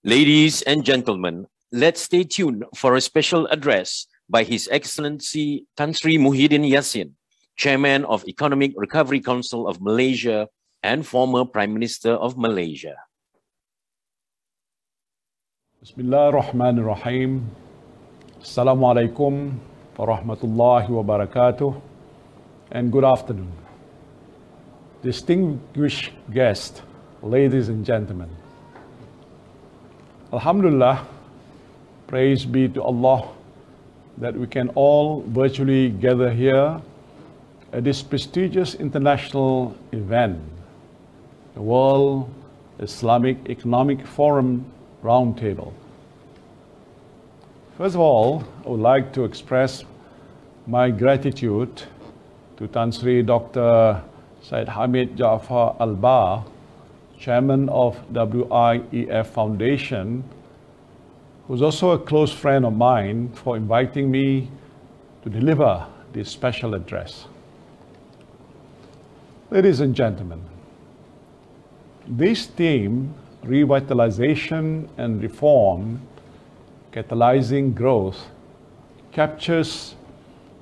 Ladies and gentlemen, let's stay tuned for a special address by His Excellency Tan Sri Muhyiddin Yassin, Chairman of Economic Recovery Council of Malaysia and former Prime Minister of Malaysia. Bismillahirrahmanirrahim. Assalamualaikum warahmatullahi wabarakatuh, and good afternoon. Distinguished guests, ladies and gentlemen. Alhamdulillah, praise be to Allah that we can all virtually gather here at this prestigious international event, the World Islamic Economic Forum Roundtable. First of all, I would like to express my gratitude to Tan Sri Dr. Syed Hamid Jaafar Albar, Chairman of WIEF Foundation, who's also a close friend of mine, for inviting me to deliver this special address. Ladies and gentlemen, this theme, revitalization and reform, catalyzing growth, captures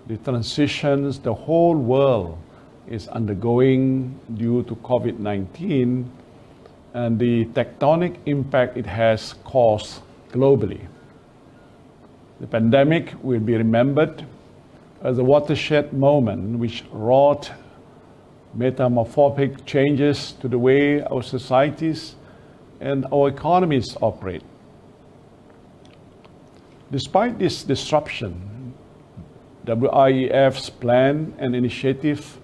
the transitions the whole world is undergoing due to COVID-19 and the tectonic impact it has caused globally. The pandemic will be remembered as a watershed moment which wrought metamorphic changes to the way our societies and our economies operate. Despite this disruption, WIEF's plan and initiative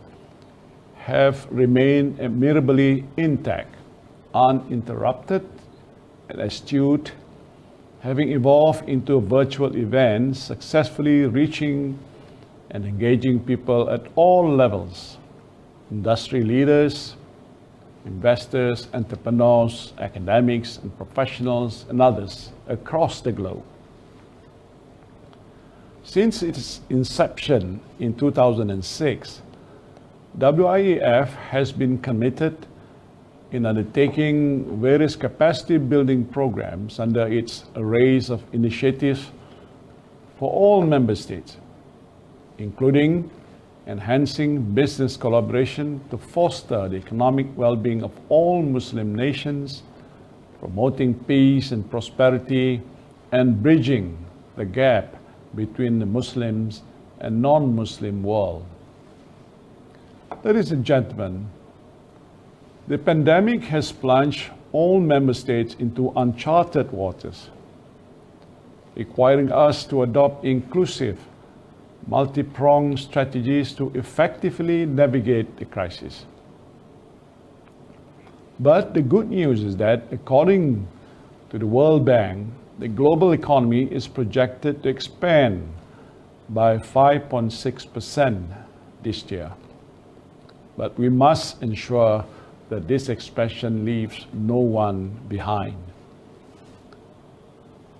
have remained admirably intact, uninterrupted and astute, having evolved into a virtual event, successfully reaching and engaging people at all levels: industry leaders, investors, entrepreneurs, academics and professionals, and others across the globe. Since its inception in 2006, WIEF has been committed in undertaking various capacity building programs under its arrays of initiatives for all member states, including enhancing business collaboration to foster the economic well-being of all Muslim nations, promoting peace and prosperity, and bridging the gap between the Muslims and non-Muslim world. Ladies and gentlemen, the pandemic has plunged all member states into uncharted waters, requiring us to adopt inclusive, multi-pronged strategies to effectively navigate the crisis. But the good news is that, according to the World Bank, the global economy is projected to expand by 5.6% this year. But we must ensure that this expansion leaves no one behind.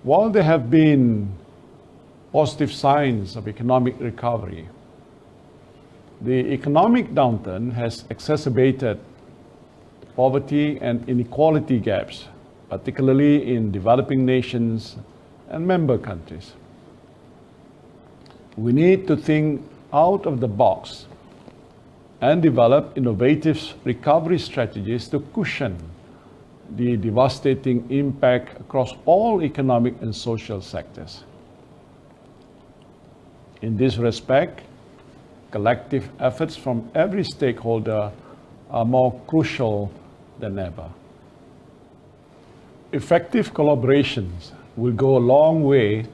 While there have been positive signs of economic recovery, the economic downturn has exacerbated poverty and inequality gaps, particularly in developing nations and member countries. We need to think out of the box and develop innovative recovery strategies to cushion the devastating impact across all economic and social sectors. In this respect, collective efforts from every stakeholder are more crucial than ever. Effective collaborations will go a long way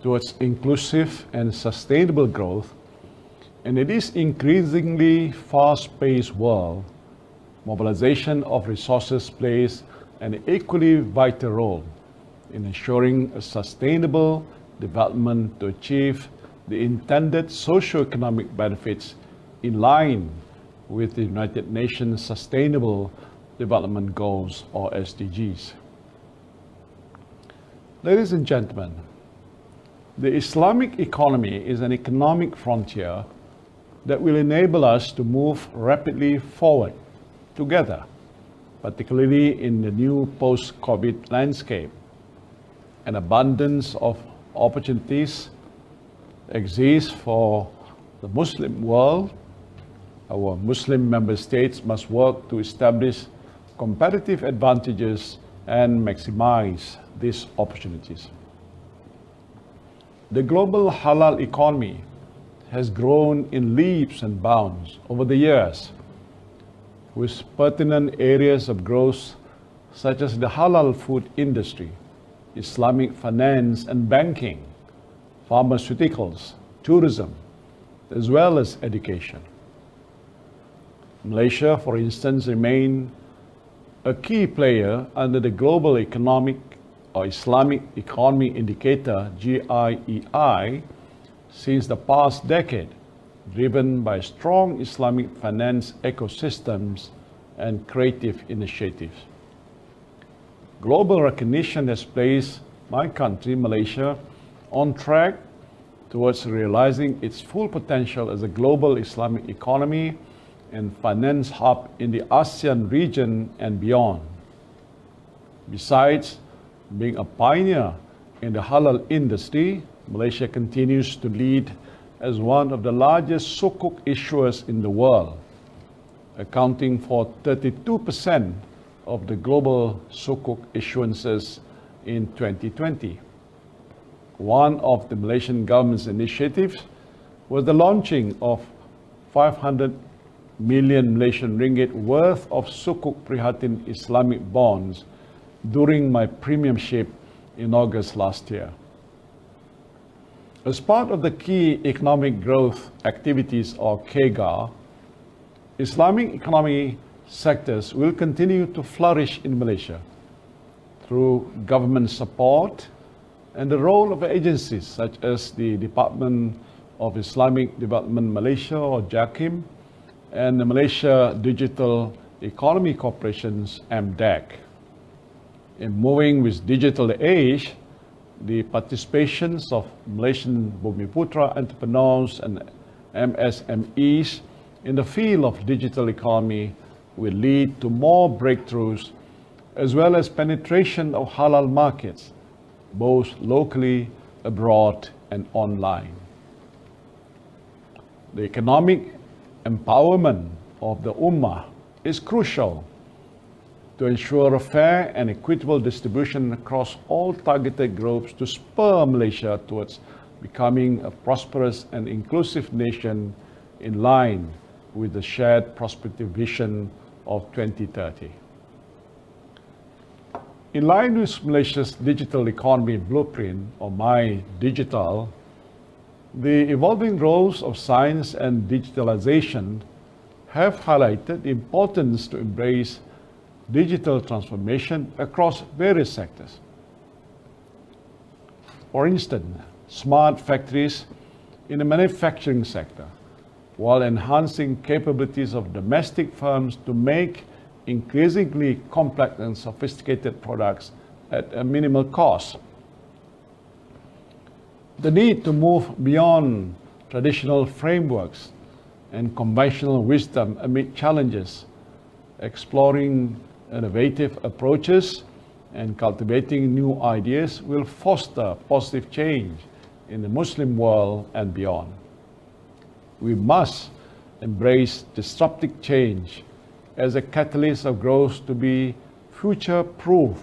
towards inclusive and sustainable growth, and in this increasingly fast-paced world, mobilization of resources plays an equally vital role in ensuring a sustainable development to achieve the intended socio-economic benefits in line with the United Nations Sustainable Development Goals, or SDGs. Ladies and gentlemen, the Islamic economy is an economic frontier that will enable us to move rapidly forward together, particularly in the new post-COVID landscape. An abundance of opportunities exists for the Muslim world. Our Muslim member states must work to establish competitive advantages and maximize these opportunities. The global halal economy has grown in leaps and bounds over the years, with pertinent areas of growth such as the halal food industry, Islamic finance and banking, pharmaceuticals, tourism, as well as education. Malaysia, for instance, remains a key player under the Global Economic or Islamic Economy Indicator, GIEI, since the past decade, driven by strong Islamic finance ecosystems and creative initiatives. Global recognition has placed my country, Malaysia, on track towards realizing its full potential as a global Islamic economy and finance hub in the ASEAN region and beyond. Besides being a pioneer in the halal industry, Malaysia continues to lead as one of the largest sukuk issuers in the world, accounting for 32% of the global sukuk issuances in 2020. One of the Malaysian government's initiatives was the launching of 500 million Malaysian ringgit worth of sukuk prihatin Islamic bonds during my premiership in August last year. As part of the key economic growth activities, or KEGA, Islamic economy sectors will continue to flourish in Malaysia through government support and the role of agencies such as the Department of Islamic Development Malaysia, or JAKIM, and the Malaysia Digital Economy Corporation's MDEC. In moving with digital age, the participations of Malaysian Bumiputra entrepreneurs and MSMEs in the field of digital economy will lead to more breakthroughs as well as penetration of halal markets, both locally, abroad, and online. The economic empowerment of the Ummah is crucial to ensure a fair and equitable distribution across all targeted groups to spur Malaysia towards becoming a prosperous and inclusive nation in line with the shared prosperity vision of 2030. In line with Malaysia's digital economy blueprint, or My Digital, the evolving roles of science and digitalization have highlighted the importance to embrace digital transformation across various sectors. For instance, smart factories in the manufacturing sector, while enhancing capabilities of domestic firms to make increasingly complex and sophisticated products at a minimal cost. The need to move beyond traditional frameworks and conventional wisdom amid challenges, exploring innovative approaches and cultivating new ideas will foster positive change in the Muslim world and beyond. We must embrace disruptive change as a catalyst of growth to be future-proof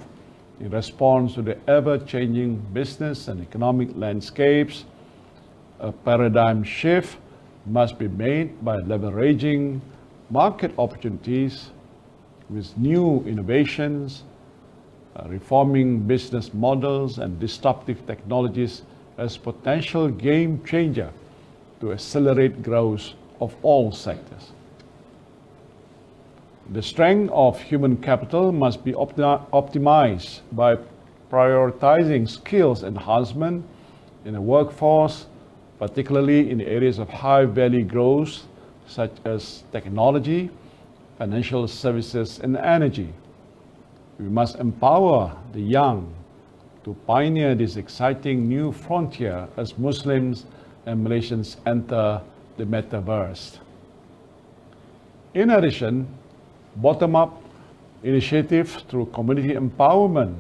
in response to the ever-changing business and economic landscapes. A paradigm shift must be made by leveraging market opportunities with new innovations, reforming business models and disruptive technologies as potential game changer to accelerate growth of all sectors. The strength of human capital must be optimized by prioritizing skills enhancement in the workforce, particularly in the areas of high-value growth such as technology, financial services, and energy. We must empower the young to pioneer this exciting new frontier as Muslims and Malaysians enter the metaverse. In addition, bottom-up initiatives through community empowerment,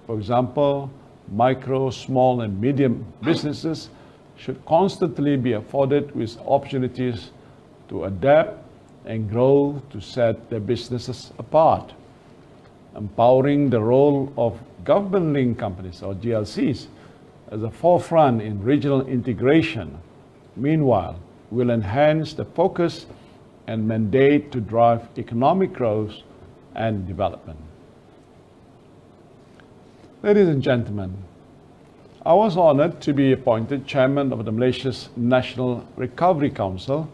for example, micro, small, and medium businesses should constantly be afforded with opportunities to adapt and grow to set their businesses apart. Empowering the role of government-linked companies, or GLCs, as a forefront in regional integration, meanwhile, will enhance the focus and mandate to drive economic growth and development. Ladies and gentlemen, I was honored to be appointed chairman of the Malaysia's National Recovery Council,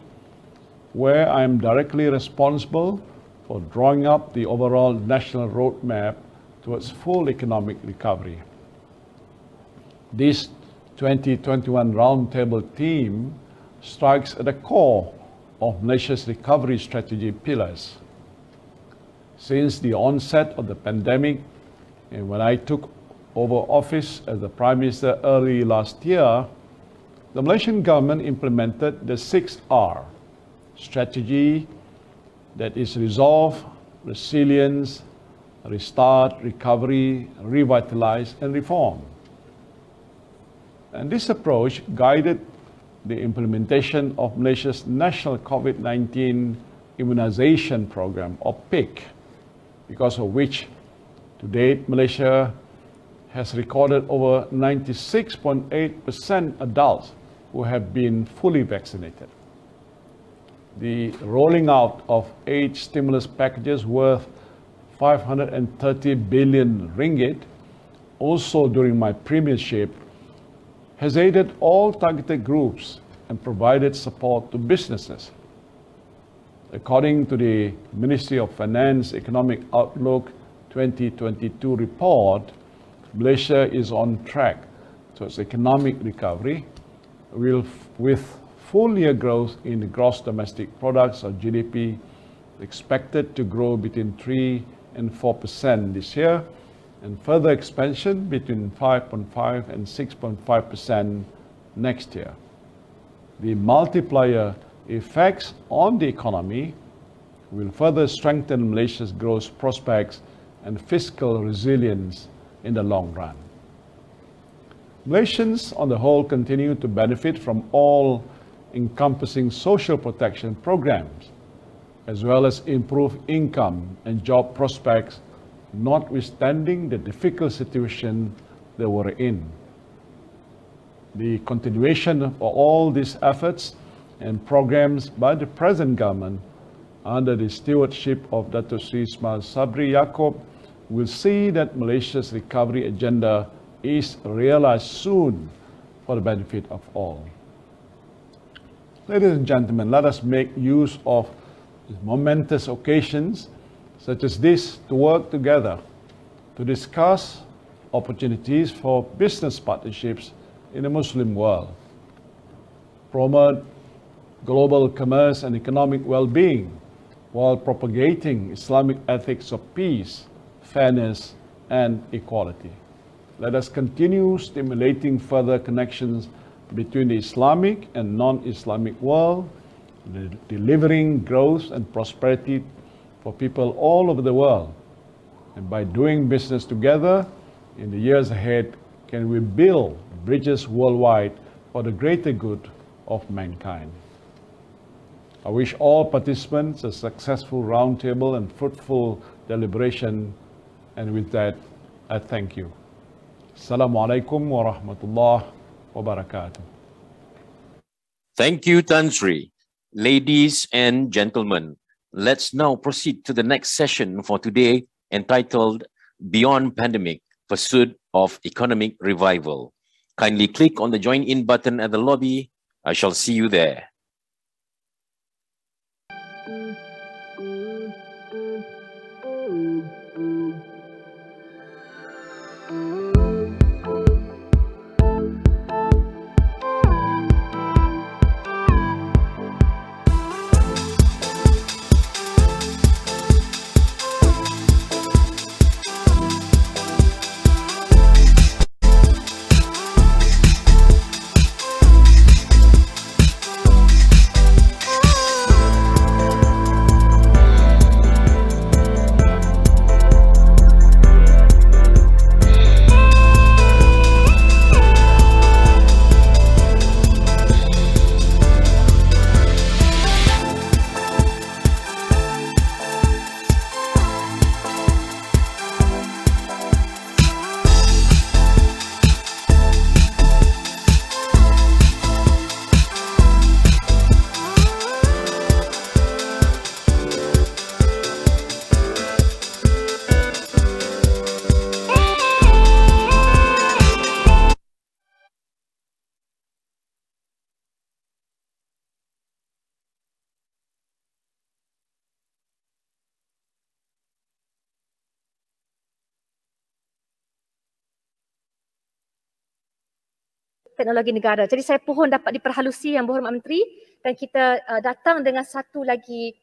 where I am directly responsible for drawing up the overall national roadmap towards full economic recovery. This 2021 Roundtable theme strikes at the core of Malaysia's recovery strategy pillars. Since the onset of the pandemic, and when I took over office as the Prime Minister early last year, the Malaysian government implemented the 6R strategy, that is resolve, resilience, restart, recovery, revitalize, and reform. And this approach guided the implementation of Malaysia's National COVID-19 Immunization Program, or PIC, because of which, to date, Malaysia has recorded over 96.8% adults who have been fully vaccinated. The rolling out of 8 stimulus packages worth 530 billion ringgit, also during my premiership, has aided all targeted groups and provided support to businesses. According to the Ministry of Finance Economic Outlook 2022 report, Malaysia is on track towards economic recovery with full-year growth in the gross domestic products, or GDP, expected to grow between 3% and 4% this year, and further expansion between 5.5 and 6.5% next year. The multiplier effects on the economy will further strengthen Malaysia's growth prospects and fiscal resilience in the long run. Malaysians on the whole continue to benefit from all-encompassing social protection programs, as well as improved income and job prospects, notwithstanding the difficult situation they were in. The continuation of all these efforts and programs by the present government under the stewardship of Dato' Sri Ismail Sabri Yaakob will see that Malaysia's recovery agenda is realized soon for the benefit of all. Ladies and gentlemen, let us make use of momentous occasions such as this to work together to discuss opportunities for business partnerships in the Muslim world, promote global commerce and economic well-being while propagating Islamic ethics of peace, fairness, and equality. Let us continue stimulating further connections between the Islamic and non-Islamic world, delivering growth and prosperity for people all over the world. And by doing business together in the years ahead, can we build bridges worldwide for the greater good of mankind. I wish all participants a successful roundtable and fruitful deliberation. And with that, I thank you. Assalamualaikum warahmatullahi wabarakatuh. Thank you, Tan Sri. Ladies and gentlemen, let's now proceed to the next session for today, entitled Beyond Pandemic, Pursuit of Economic Revival. Kindly click on the Join In button at the lobby. I shall see you there. Teknologi negara. Jadi saya pohon dapat diperhalusi Yang Berhormat Menteri dan kita datang dengan satu lagi,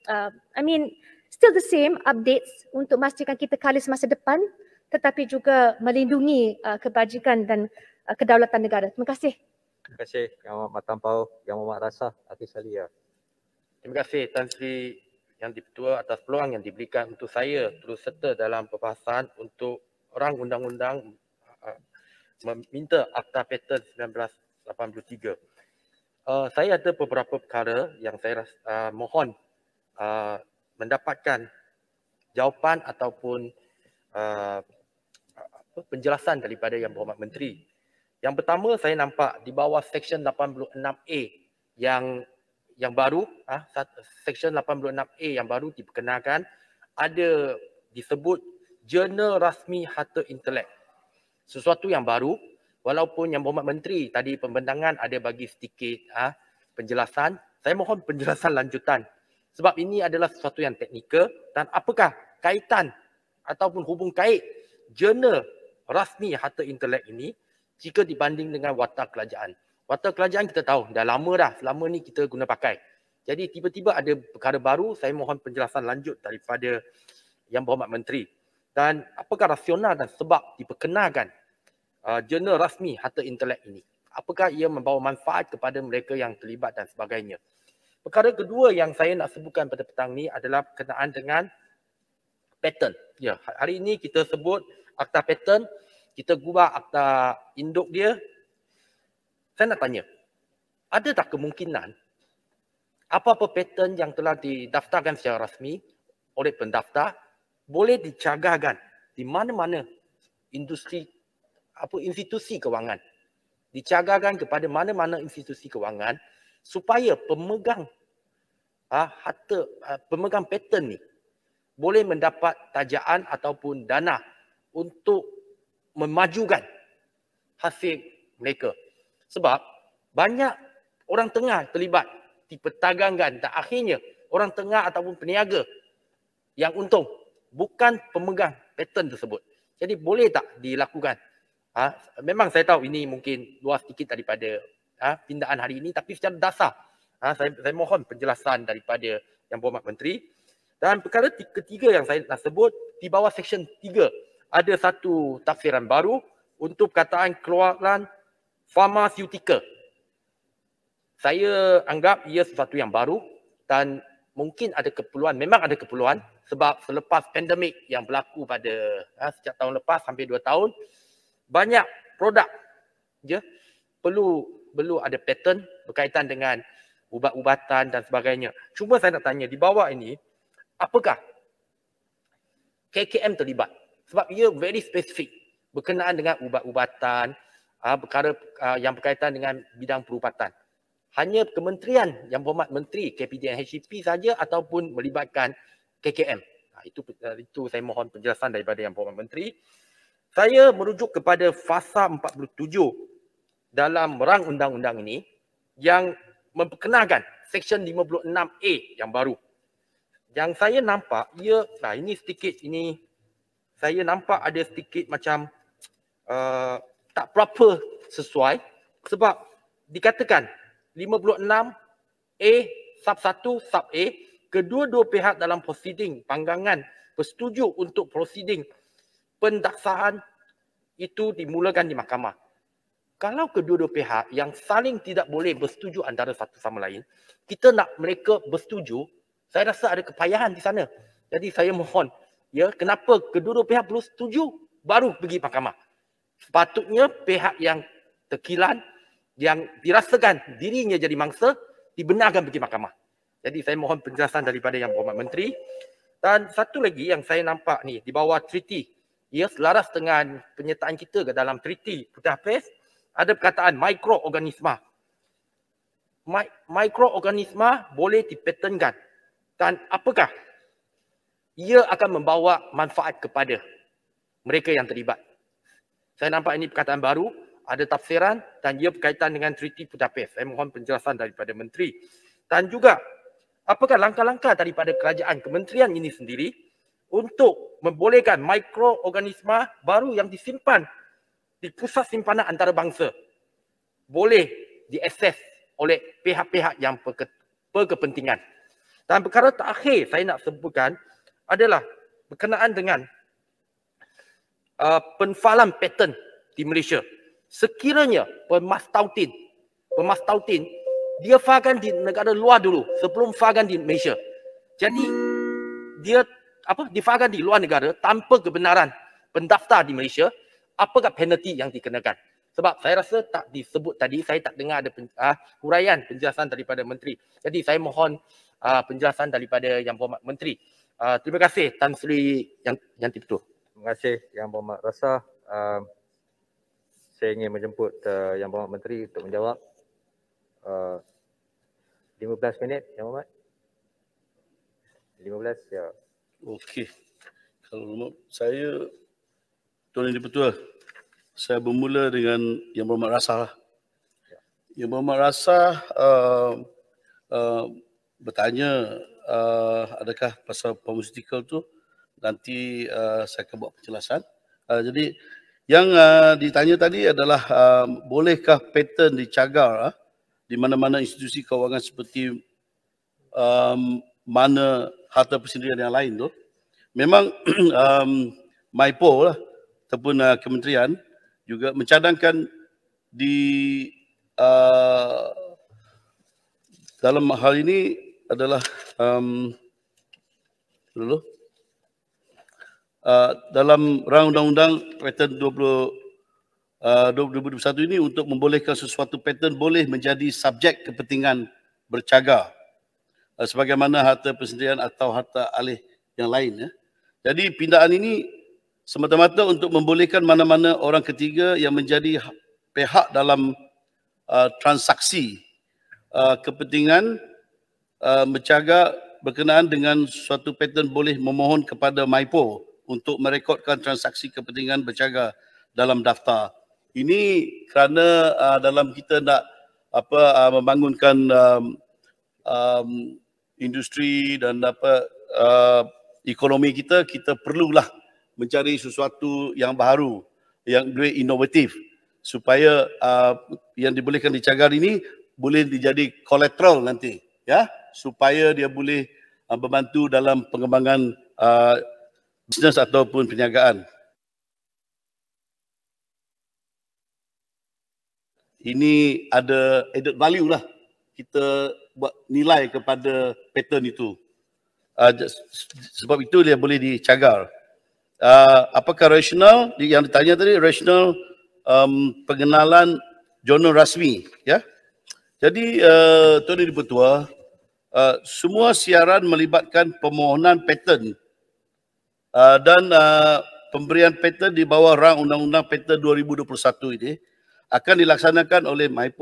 still the same updates untuk memastikan kita kali semasa depan tetapi juga melindungi kebajikan dan kedaulatan negara. Terima kasih. Terima kasih Yang Amat Tampau, Yang Amat Rasa, Hafiz Alia. Terima kasih Tan Sri Yang Dipertua atas peluang yang diberikan untuk saya terus serta dalam perbahasan untuk orang undang-undang meminta Akta Paten 1983. Saya ada beberapa perkara yang saya mohon mendapatkan jawapan ataupun penjelasan daripada Yang Berhormat Menteri. Yang pertama, saya nampak di bawah Seksyen 86A yang baru, Seksyen 86A yang baru diperkenalkan, ada disebut Jurnal Rasmi Harta Intelek. Sesuatu yang baru, walaupun Yang Berhormat Menteri tadi pembentangan ada bagi sedikit penjelasan, saya mohon penjelasan lanjutan. Sebab ini adalah sesuatu yang teknikal dan apakah kaitan ataupun hubung kait Jurnal Rasmi Harta Intelek ini jika dibanding dengan Warta Kerajaan. Warta Kerajaan kita tahu, dah lama dah, selama ni kita guna pakai. Jadi tiba-tiba ada perkara baru, saya mohon penjelasan lanjut daripada Yang Berhormat Menteri. Dan apakah rasional dan sebab diperkenalkan jurnal rasmi harta intelek ini? Apakah ia membawa manfaat kepada mereka yang terlibat dan sebagainya? Perkara kedua yang saya nak sebutkan pada petang ni adalah berkenaan dengan patent. Ya, hari ini kita sebut akta patent, kita gubah akta induk dia. Saya nak tanya, ada tak kemungkinan apa-apa patent yang telah didaftarkan secara rasmi oleh pendaftar boleh dicagarkan di mana-mana industri institusi kewangan, dicagarkan kepada mana-mana institusi kewangan supaya pemegang pemegang patent ni boleh mendapat tajaan ataupun dana untuk memajukan hasil mereka. Sebab banyak orang tengah terlibat dipertagangkan dan akhirnya orang tengah ataupun peniaga yang untung, bukan pemegang patent tersebut. Jadi boleh tak dilakukan? Memang saya tahu ini mungkin luas sedikit daripada pindaan hari ini, tapi secara dasar saya mohon penjelasan daripada Yang Berhormat Menteri. Dan perkara ketiga yang saya nak sebut, di bawah Seksyen 3 ada satu tafsiran baru untuk perkataan keluaran farmaceutical. Saya anggap ia sesuatu yang baru dan mungkin ada keperluan, memang ada keperluan sebab selepas pandemik yang berlaku pada sejak tahun lepas hampir 2 tahun, banyak produk perlu ada patent berkaitan dengan ubat-ubatan dan sebagainya. Cuma saya nak tanya di bawah ini, apakah KKM terlibat? Sebab ia very spesifik berkenaan dengan ubat-ubatan, perkara yang berkaitan dengan bidang perubatan. Hanya Kementerian Yang Berhormat Menteri KPD dan HCP saja ataupun melibatkan KKM? Itu saya mohon penjelasan daripada Yang Berhormat Menteri. Saya merujuk kepada fasa 47 dalam rang undang-undang ini yang memperkenalkan Seksyen 56A yang baru. Yang saya nampak, ini sedikit, ini saya nampak ada sedikit macam tak proper sesuai sebab dikatakan 56A sub 1 sub A, kedua-dua pihak dalam prosiding panggangan bersetuju untuk prosiding pendaksaan itu dimulakan di mahkamah. Kalau kedua-dua pihak yang saling tidak boleh bersetuju antara satu sama lain, kita nak mereka bersetuju, saya rasa ada kepayahan di sana. Jadi saya mohon, kenapa kedua-dua pihak perlu setuju baru pergi mahkamah? Sepatutnya pihak yang terkilan, yang dirasakan dirinya jadi mangsa, dibenarkan pergi mahkamah. Jadi saya mohon penjelasan daripada Yang Berhormat Menteri. Dan satu lagi yang saya nampak ni di bawah treaty, selaras dengan penyertaan kita ke dalam treaty Budapest, ada perkataan mikroorganisma. Mikroorganisma boleh dipatentkan. Dan apakah ia akan membawa manfaat kepada mereka yang terlibat? Saya nampak ini perkataan baru, ada tafsiran dan ia berkaitan dengan Treaty Budapest. Saya mohon penjelasan daripada Menteri. Dan juga, apakah langkah-langkah daripada kerajaan kementerian ini sendiri untuk membolehkan mikroorganisma baru yang disimpan di pusat simpanan antarabangsa boleh diakses oleh pihak-pihak yang berkepentingan. Dan perkara terakhir saya nak sebutkan adalah berkenaan dengan penfalan patent di Malaysia. Sekiranya pemastautin dia fahamkan di negara luar dulu sebelum fahamkan di Malaysia. Jadi dia difahamkan di luar negara tanpa kebenaran pendaftar di Malaysia, apakah penalti yang dikenakan? Sebab saya rasa tak disebut tadi, saya tak dengar ada huraian penjelasan daripada Menteri. Jadi saya mohon penjelasan daripada Yang Berhormat Menteri. Terima kasih Tan Sri yang Dipertua. Terima kasih Yang Berhormat Rasa. Saya ingin menjemput Yang Berhormat Menteri untuk menjawab. 15 minit Yang Berhormat. 15 ya. Okey. Kalau saya Tuan Yang Dipertua, saya bermula dengan Yang Berhormat Rasa lah. Yang Berhormat Rasa bertanya adakah pasal pharmaceutical tu, nanti saya akan buat penjelasan. Jadi yang ditanya tadi adalah bolehkah patent dicagar di mana-mana institusi kewangan seperti mana harta persendirian yang lain tu. Memang MYPO lah, ataupun kementerian juga mencadangkan di dalam hal ini adalah dalam rang undang-undang paten 2021 ini untuk membolehkan sesuatu paten boleh menjadi subjek kepentingan bercagar sebagaimana harta persendirian atau harta alih yang lain. Jadi pindaan ini semata-mata untuk membolehkan mana-mana orang ketiga yang menjadi pihak dalam transaksi kepentingan bercagar berkenaan dengan suatu paten boleh memohon kepada MYPO untuk merekodkan transaksi kepentingan bercagar dalam daftar. Ini kerana dalam kita nak membangunkan industri dan ekonomi kita perlulah mencari sesuatu yang baru, yang lebih inovatif supaya yang dibolehkan dicagar ini boleh dijadi collateral nanti, ya, supaya dia boleh membantu dalam pengembangan bisnes ataupun perniagaan. Ini ada added value lah, kita buat nilai kepada paten itu. Sebab itu dia boleh dicagar. Apakah rasional yang ditanya tadi? Rasional pengenalan jurnal rasmi, ya. Jadi Tuan Yang Dipertua, semua siaran melibatkan permohonan paten dan pemberian paten di bawah rang Undang-Undang Paten 2021 ini akan dilaksanakan oleh MYPO